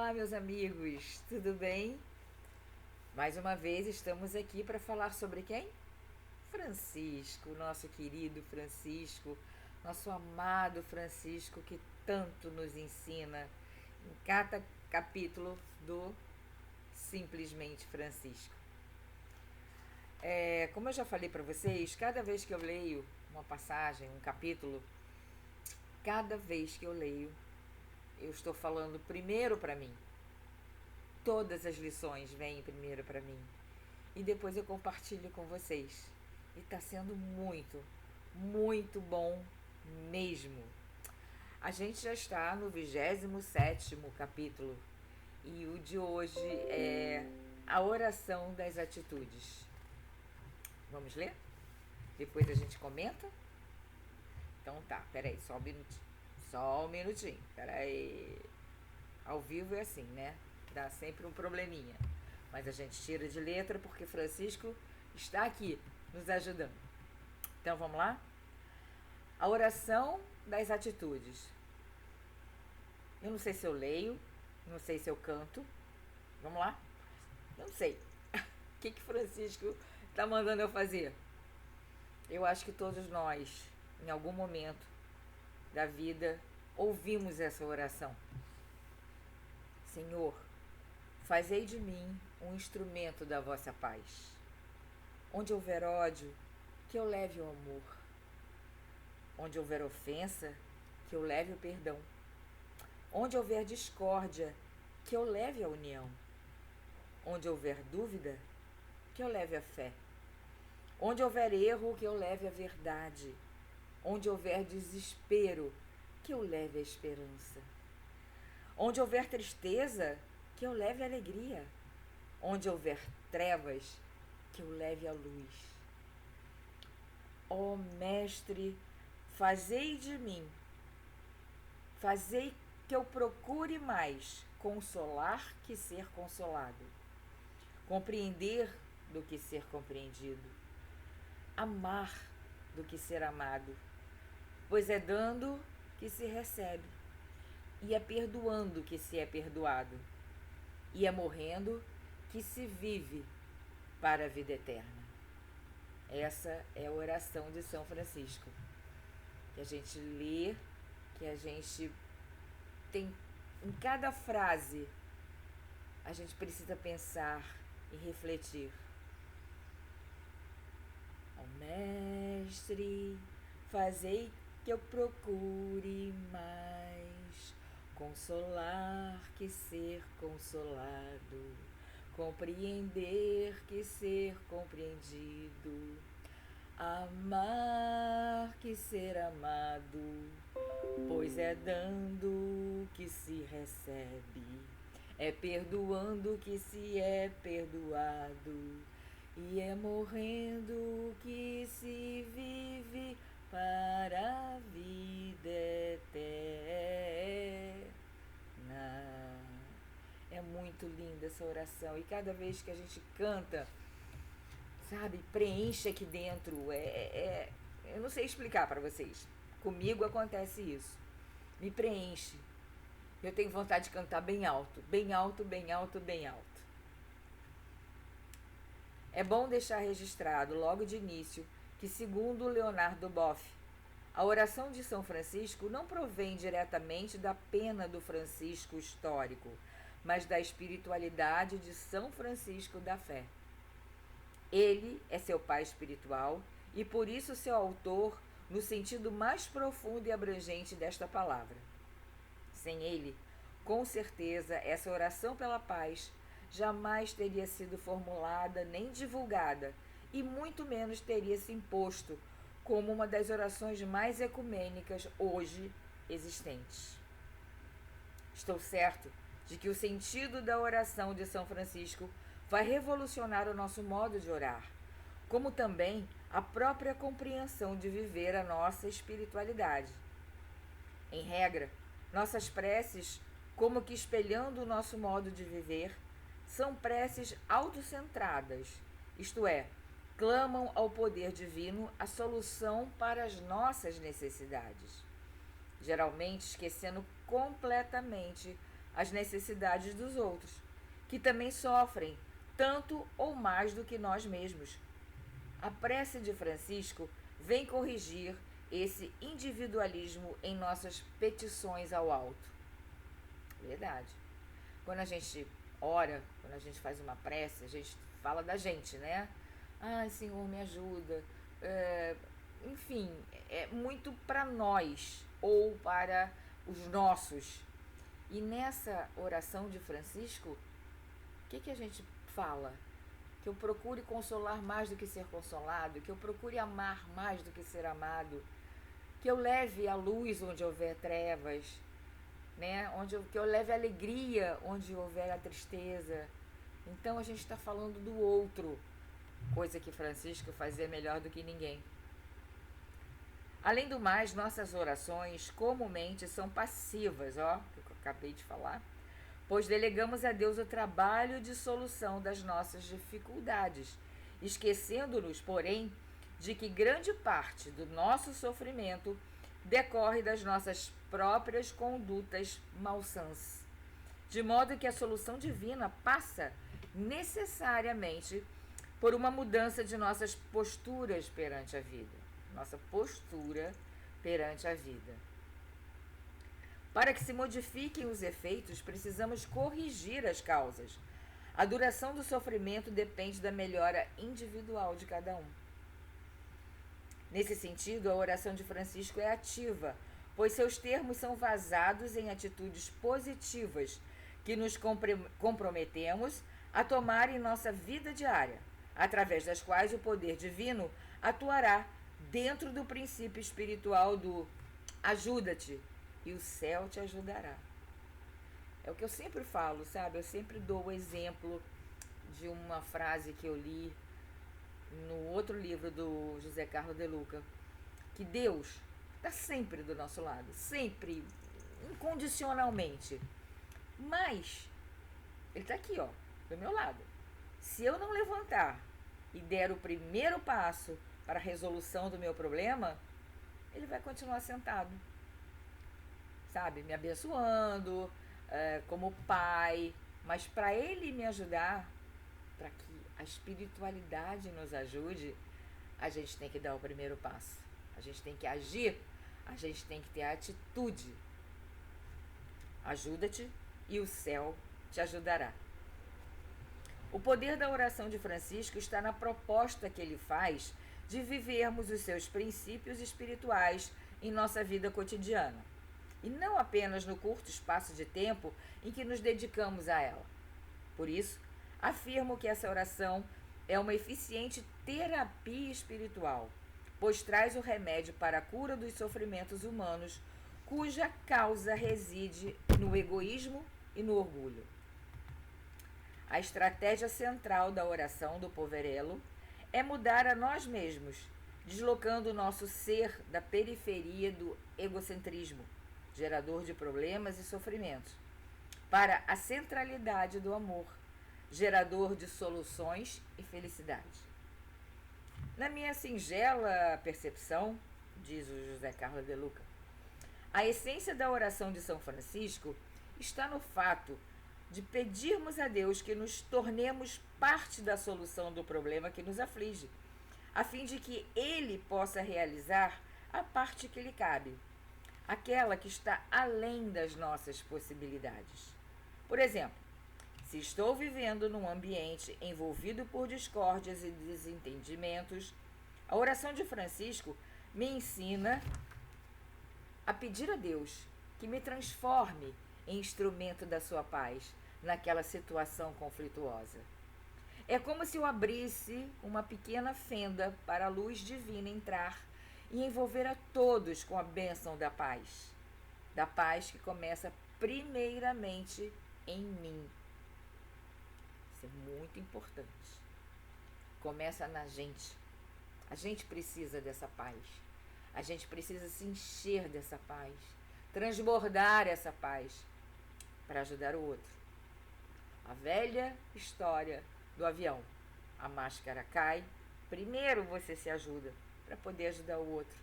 Olá, meus amigos, tudo bem? Mais uma vez estamos aqui para falar sobre quem? Francisco, nosso querido Francisco, nosso amado Francisco que tanto nos ensina em cada capítulo do Simplesmente Francisco. Como eu já falei para vocês, cada vez que eu leio uma passagem, um capítulo, cada vez que eu leio, eu estou falando primeiro para mim. Todas as lições vêm primeiro para mim. E depois eu compartilho com vocês. E está sendo muito, muito bom mesmo. A gente já está no 27º capítulo. E o de hoje é a oração das atitudes. Vamos ler? Depois a gente comenta? Então tá, peraí, só um minutinho. Só um minutinho, peraí. Ao vivo é assim, né? Dá sempre um probleminha. Mas a gente tira de letra porque Francisco está aqui nos ajudando. Então vamos lá? A oração das atitudes. Eu não sei se eu leio, não sei se eu canto. Vamos lá? Não sei. O que Francisco está mandando eu fazer? Eu acho que todos nós, em algum momento da vida, ouvimos essa oração. Senhor, fazei de mim um instrumento da vossa paz. Onde houver ódio, que eu leve o amor. Onde houver ofensa, que eu leve o perdão. Onde houver discórdia, que eu leve a união. Onde houver dúvida, que eu leve a fé. Onde houver erro, que eu leve a verdade. Onde houver desespero, que eu leve a esperança. Onde houver tristeza, que eu leve a alegria. Onde houver trevas, que eu leve a luz. Ó Mestre, fazei de mim, fazei que eu procure mais consolar que ser consolado, compreender do que ser compreendido, amar do que ser amado, pois é dando que se recebe, e é perdoando que se é perdoado, e é morrendo que se vive para a vida eterna. Essa é a oração de São Francisco, que a gente lê, que a gente tem em cada frase, a gente precisa pensar e refletir. Ó Mestre, fazei que eu procure mais consolar que ser consolado, compreender que ser compreendido, amar que ser amado, pois é dando que se recebe, é perdoando que se é perdoado, e é morrendo que se vive para a vida eterna. É muito linda essa oração. E cada vez que a gente canta, sabe, preenche aqui dentro. Eu não sei explicar para vocês. Comigo acontece isso. Me preenche. Eu tenho vontade de cantar bem alto. Bem alto, bem alto, bem alto. É bom deixar registrado logo de início que, segundo Leonardo Boff, a oração de São Francisco não provém diretamente da pena do Francisco histórico, mas da espiritualidade de São Francisco da fé. Ele é seu pai espiritual e por isso seu autor no sentido mais profundo e abrangente desta palavra. Sem ele, com certeza, essa oração pela paz jamais teria sido formulada nem divulgada e muito menos teria se imposto como uma das orações mais ecumênicas hoje existentes. Estou certo de que o sentido da oração de São Francisco vai revolucionar o nosso modo de orar, como também a própria compreensão de viver a nossa espiritualidade. Em regra, nossas preces, como que espelhando o nosso modo de viver, são preces autocentradas, isto é, clamam ao poder divino a solução para as nossas necessidades, geralmente esquecendo completamente as necessidades dos outros, que também sofrem tanto ou mais do que nós mesmos. A prece de Francisco vem corrigir esse individualismo em nossas petições ao alto. Verdade. Quando a gente ora, quando a gente faz uma prece, a gente fala da gente, né? Ai, Senhor, me ajuda. Enfim, é muito para nós ou para os nossos. E nessa oração de Francisco, o que a gente fala? Que eu procure consolar mais do que ser consolado, que eu procure amar mais do que ser amado, que eu leve a luz onde houver trevas, né? Que eu leve a alegria onde houver a tristeza. Então a gente está falando do outro, coisa que Francisco fazia melhor do que ninguém. Além do mais, nossas orações comumente são passivas, que eu acabei de falar, pois delegamos a Deus o trabalho de solução das nossas dificuldades, esquecendo-nos, porém, de que grande parte do nosso sofrimento decorre das nossas próprias condutas malsãs, de modo que a solução divina passa necessariamente por uma mudança de nossas posturas perante a vida. Nossa postura perante a vida. Para que se modifiquem os efeitos, precisamos corrigir as causas. A duração do sofrimento depende da melhora individual de cada um. Nesse sentido, a oração de Francisco é ativa, pois seus termos são vazados em atitudes positivas que nos comprometemos a tomar em nossa vida diária, através das quais o poder divino atuará dentro do princípio espiritual do ajuda-te e o céu te ajudará. É o que eu sempre falo, sabe? Eu sempre dou o exemplo de uma frase que eu li no outro livro do José Carlos de Luca, que Deus está sempre do nosso lado, sempre, incondicionalmente. Mas Ele está aqui, do meu lado. Se eu não levantar e der o primeiro passo para a resolução do meu problema, Ele vai continuar sentado, sabe, me abençoando, como pai, mas para Ele me ajudar, para que a espiritualidade nos ajude, a gente tem que dar o primeiro passo, a gente tem que agir, a gente tem que ter a atitude. Ajuda-te e o céu te ajudará. O poder da oração de Francisco está na proposta que ele faz de vivermos os seus princípios espirituais em nossa vida cotidiana, e não apenas no curto espaço de tempo em que nos dedicamos a ela. Por isso, afirmo que essa oração é uma eficiente terapia espiritual, pois traz o remédio para a cura dos sofrimentos humanos, cuja causa reside no egoísmo e no orgulho. A estratégia central da oração do Poverello é mudar a nós mesmos, deslocando o nosso ser da periferia do egocentrismo, gerador de problemas e sofrimentos, para a centralidade do amor, gerador de soluções e felicidade. Na minha singela percepção, diz o José Carlos de Luca, a essência da oração de São Francisco está no fato de pedirmos a Deus que nos tornemos parte da solução do problema que nos aflige, a fim de que Ele possa realizar a parte que lhe cabe, aquela que está além das nossas possibilidades. Por exemplo, se estou vivendo num ambiente envolvido por discórdias e desentendimentos, a oração de Francisco me ensina a pedir a Deus que me transforme em instrumento da sua paz naquela situação conflituosa. É como se eu abrisse uma pequena fenda para a luz divina entrar e envolver a todos com a bênção da paz que começa primeiramente em mim. Isso é muito importante. Começa na gente. A gente precisa dessa paz. A gente precisa se encher dessa paz, transbordar essa paz para ajudar o outro. A velha história do avião. A máscara cai, primeiro você se ajuda para poder ajudar o outro.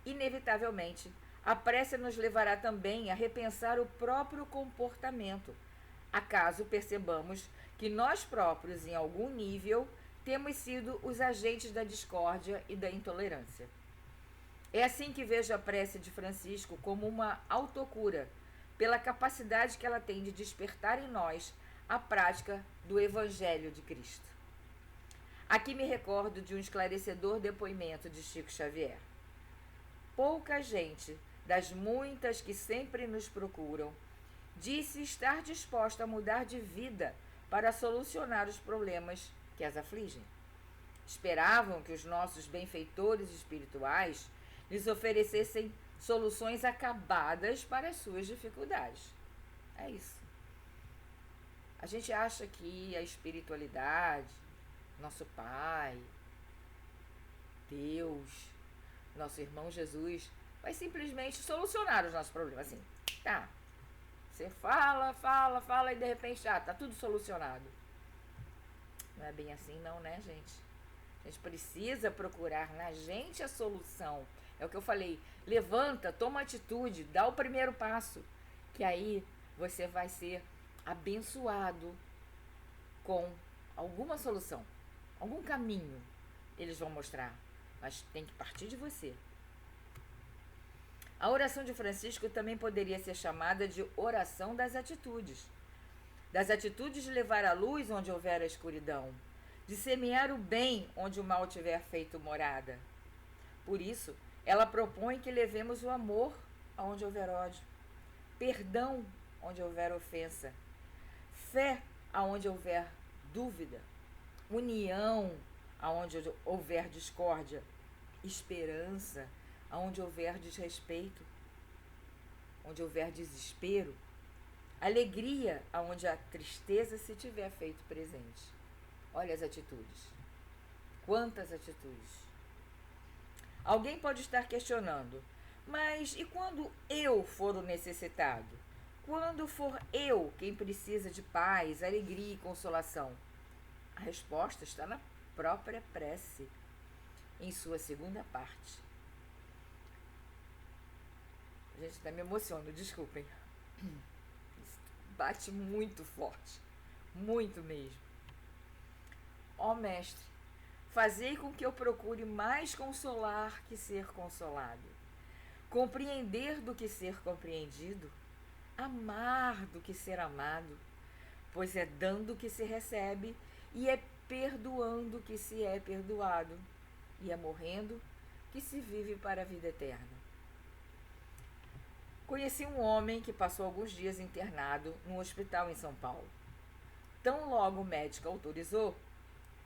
Inevitavelmente, A prece nos levará também a repensar o próprio comportamento, acaso percebamos que nós próprios, em algum nível, temos sido os agentes da discórdia e da intolerância. É assim que vejo a prece de Francisco como uma autocura, pela capacidade que ela tem de despertar em nós a prática do Evangelho de Cristo. Aqui me recordo de um esclarecedor depoimento de Chico Xavier. Pouca gente, das muitas que sempre nos procuram, disse estar disposta a mudar de vida para solucionar os problemas que as afligem. Esperavam que os nossos benfeitores espirituais lhes oferecessem soluções acabadas para as suas dificuldades. É isso. A gente acha que a espiritualidade, nosso Pai, Deus, nosso irmão Jesus, vai simplesmente solucionar os nossos problemas. Assim, tá. Você fala e de repente, tá tudo solucionado. Não é bem assim não, né, gente? A gente precisa procurar na gente a solução. É o que eu falei, levanta, toma atitude, dá o primeiro passo, que aí você vai ser abençoado com alguma solução, algum caminho eles vão mostrar, mas tem que partir de você. A oração de Francisco também poderia ser chamada de oração das atitudes de levar a luz onde houver a escuridão, de semear o bem onde o mal tiver feito morada. Por isso, ela propõe que levemos o amor aonde houver ódio, perdão onde houver ofensa, fé aonde houver dúvida, união aonde houver discórdia, esperança aonde houver desrespeito, onde houver desespero, alegria aonde a tristeza se tiver feito presente. Olha as atitudes. Quantas atitudes! Alguém pode estar questionando, mas e quando eu for o necessitado? Quando for eu quem precisa de paz, alegria e consolação? A resposta está na própria prece, em sua segunda parte. Gente, até me emociono, desculpem. Isso bate muito forte, muito mesmo. Ó Mestre, fazei com que eu procure mais consolar que ser consolado, compreender do que ser compreendido, amar do que ser amado, pois é dando que se recebe e é perdoando que se é perdoado, e é morrendo que se vive para a vida eterna. Conheci um homem que passou alguns dias internado num hospital em São Paulo. Tão logo o médico autorizou,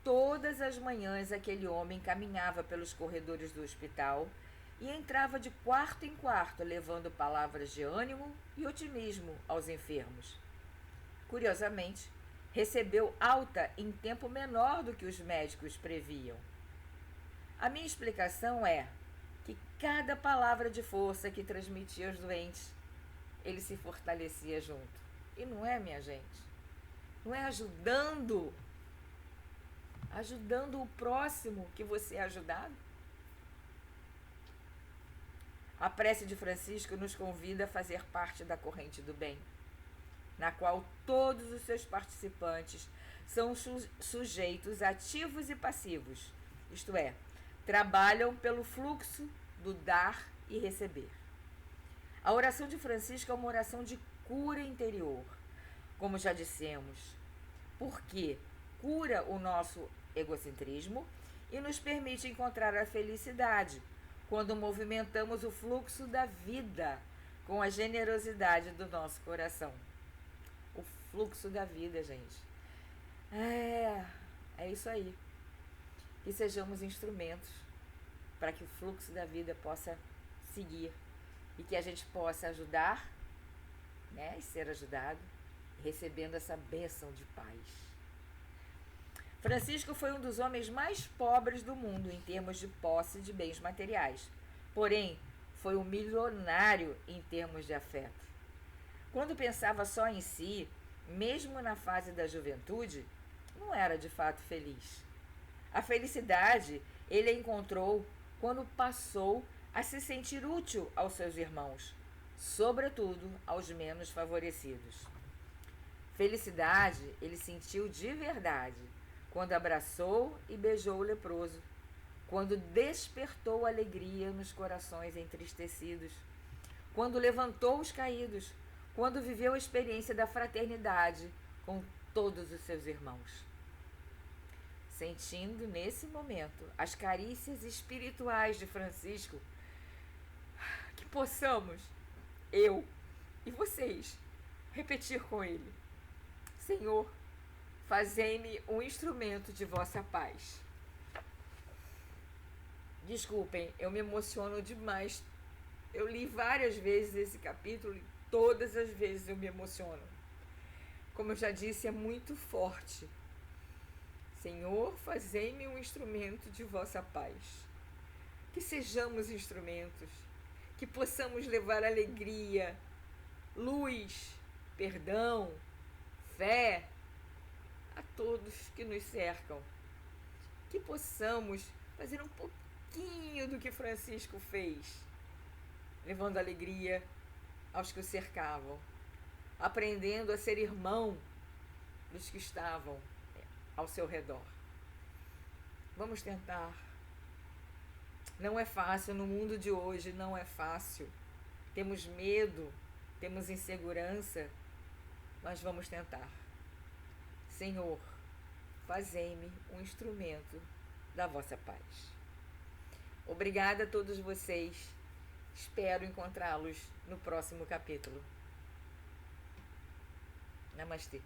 todas as manhãs aquele homem caminhava pelos corredores do hospital e entrava de quarto em quarto, levando palavras de ânimo e otimismo aos enfermos. Curiosamente, recebeu alta em tempo menor do que os médicos previam. A minha explicação é que cada palavra de força que transmitia aos doentes, ele se fortalecia junto. E não é, minha gente? Não é ajudando o próximo que você é ajudado? A prece de Francisco nos convida a fazer parte da corrente do bem, na qual todos os seus participantes são sujeitos ativos e passivos, isto é, trabalham pelo fluxo do dar e receber. A oração de Francisco é uma oração de cura interior, como já dissemos, porque cura o nosso egocentrismo e nos permite encontrar a felicidade quando movimentamos o fluxo da vida com a generosidade do nosso coração. O fluxo da vida, gente. É isso aí. Que sejamos instrumentos para que o fluxo da vida possa seguir e que a gente possa ajudar, né, e ser ajudado, recebendo essa bênção de paz. Francisco foi um dos homens mais pobres do mundo em termos de posse de bens materiais, porém foi um milionário em termos de afeto. Quando pensava só em si, mesmo na fase da juventude, não era de fato feliz. A felicidade ele a encontrou quando passou a se sentir útil aos seus irmãos, sobretudo aos menos favorecidos. Felicidade ele sentiu de verdade quando abraçou e beijou o leproso, quando despertou alegria nos corações entristecidos, quando levantou os caídos, quando viveu a experiência da fraternidade com todos os seus irmãos. Sentindo nesse momento as carícias espirituais de Francisco, que possamos, eu e vocês, repetir com ele: Senhor, fazei-me um instrumento de vossa paz. Desculpem, eu me emociono demais. Eu li várias vezes esse capítulo e todas as vezes eu me emociono. Como eu já disse, é muito forte. Senhor, fazei-me um instrumento de vossa paz. Que sejamos instrumentos, que possamos levar alegria, luz, perdão, fé a todos que nos cercam. Que possamos fazer um pouquinho do que Francisco fez, levando alegria aos que o cercavam, aprendendo a ser irmão dos que estavam ao seu redor. Vamos tentar. Não é fácil, no mundo de hoje não é fácil. Temos medo, temos insegurança, mas vamos tentar. Senhor, fazei-me um instrumento da vossa paz. Obrigada a todos vocês. Espero encontrá-los no próximo capítulo. Namastê.